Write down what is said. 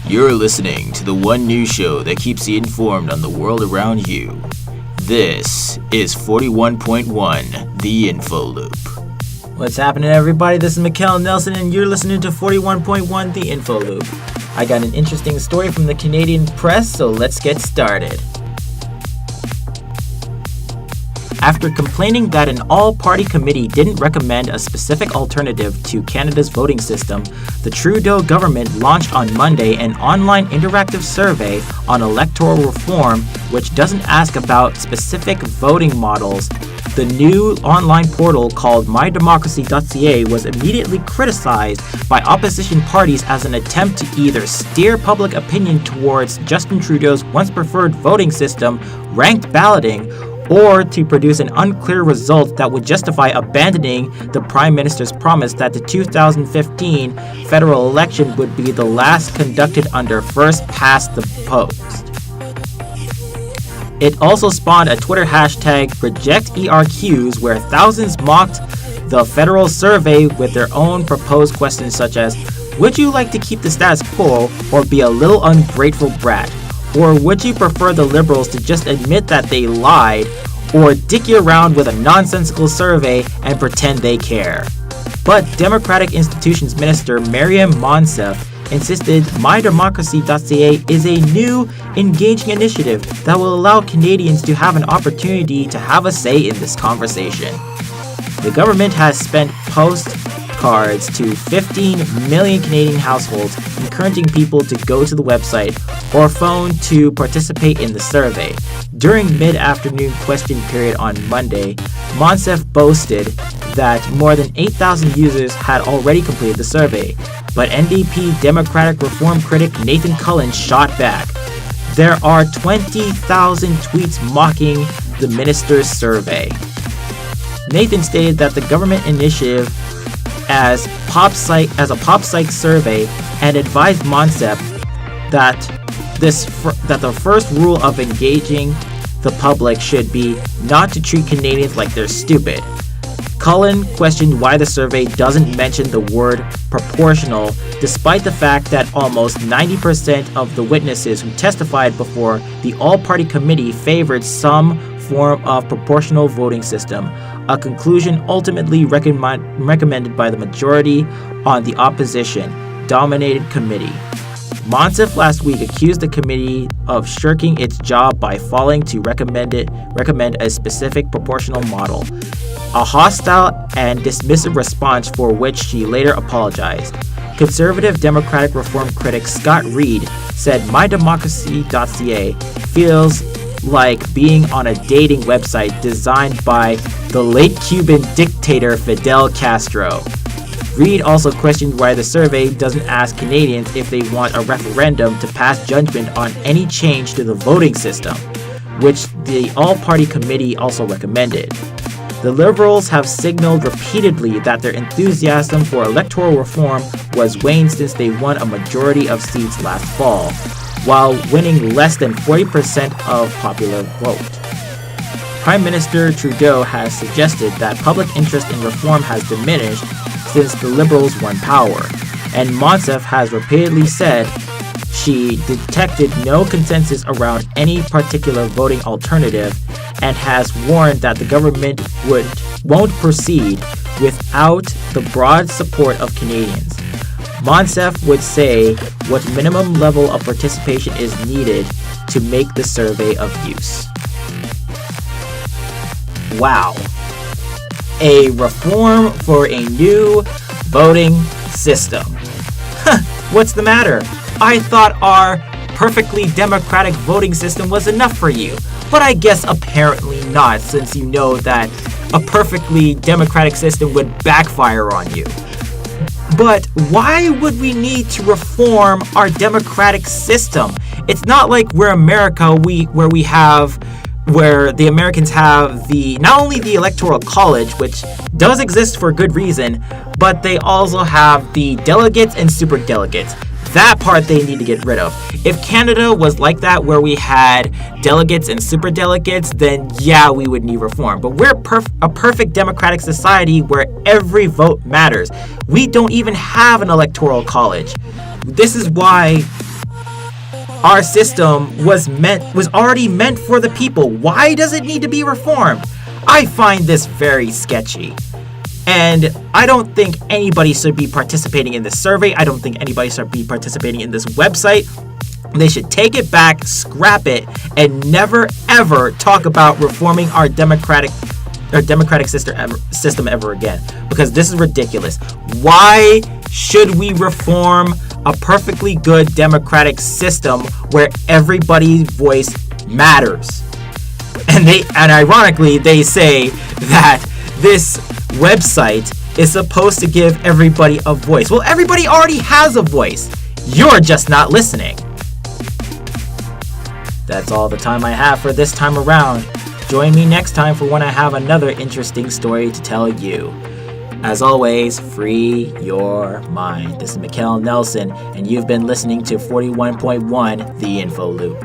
You're listening to the one news show that keeps you informed on the world around you. This is 41.1 The Info Loop. What's happening, everybody? This is Mikkel Nelson, and you're listening to 41.1 The Info Loop. I got an interesting story from the Canadian press, so let's get started. After complaining that an all-party committee didn't recommend a specific alternative to Canada's voting system, the Trudeau government launched on Monday an online interactive survey on electoral reform which doesn't ask about specific voting models. The new online portal called mydemocracy.ca was immediately criticized by opposition parties as an attempt to either steer public opinion towards Justin Trudeau's once preferred voting system, ranked balloting, or to produce an unclear result that would justify abandoning the Prime Minister's promise that the 2015 federal election would be the last conducted under first past the post. It also spawned a Twitter hashtag #RejectERQs where thousands mocked the federal survey with their own proposed questions such as, would you like to keep the status quo or be a little ungrateful brat? Or would you prefer the Liberals to just admit that they lied or dick you around with a nonsensical survey and pretend they care? But Democratic Institutions Minister Maryam Monsef insisted mydemocracy.ca is a new, engaging initiative that will allow Canadians to have an opportunity to have a say in this conversation. The government has spent postcards to 15 million Canadian households, encouraging people to go to the website or phone to participate in the survey. During mid-afternoon question period on Monday, Monsef boasted that more than 8,000 users had already completed the survey, but NDP Democratic Reform critic Nathan Cullen shot back. There are 20,000 tweets mocking the minister's survey. Nathan stated that the government initiative as a pop psych survey and advised Monsef that the first rule of engaging the public should be not to treat Canadians like they're stupid. Cullen questioned why the survey doesn't mention the word proportional, despite the fact that almost 90% of the witnesses who testified before the all-party committee favored some form of proportional voting system, a conclusion ultimately recommended by the majority on the opposition-dominated committee. Monsef last week accused the committee of shirking its job by failing to recommend a specific proportional model, a hostile and dismissive response for which she later apologized. Conservative Democratic Reform critic Scott Reed said mydemocracy.ca feels like being on a dating website designed by the late Cuban dictator Fidel Castro. Reed also questioned why the survey doesn't ask Canadians if they want a referendum to pass judgment on any change to the voting system, which the all-party committee also recommended. The Liberals have signaled repeatedly that their enthusiasm for electoral reform was waned since they won a majority of seats last fall, while winning less than 40% of popular vote. Prime Minister Trudeau has suggested that public interest in reform has diminished since the Liberals won power, and Monsef has repeatedly said she detected no consensus around any particular voting alternative and has warned that the government won't proceed without the broad support of Canadians. Monsef would say what minimum level of participation is needed to make the survey of use. Wow. A reform for a new voting system. What's the matter? I thought our perfectly democratic voting system was enough for you, but I guess apparently not, since you know that a perfectly democratic system would backfire on you. But why would we need to reform our democratic system? It's not like we're America, where the Americans have not only the Electoral College, which does exist for good reason, but they also have the delegates and superdelegates. That part they need to get rid of. If Canada was like that, where we had delegates and superdelegates, then yeah, we would need reform. But we're a perfect democratic society where every vote matters. We don't even have an electoral college. This is why our system was already meant for the people. Why does it need to be reformed? I find this very sketchy. And I don't think anybody should be participating in this survey. I don't think anybody should be participating in this website. They should take it back, scrap it, and never ever talk about reforming our democratic system ever again, because this is ridiculous. Why should we reform a perfectly good democratic system where everybody's voice matters? And ironically, they say that this website is supposed to give everybody a voice. Well, everybody already has a voice. You're just not listening. That's all the time I have for this time around. Join me next time for when I have another interesting story to tell you. As always, free your mind. This is Mikhail Nelson, and you've been listening to 41.1 The Info Loop.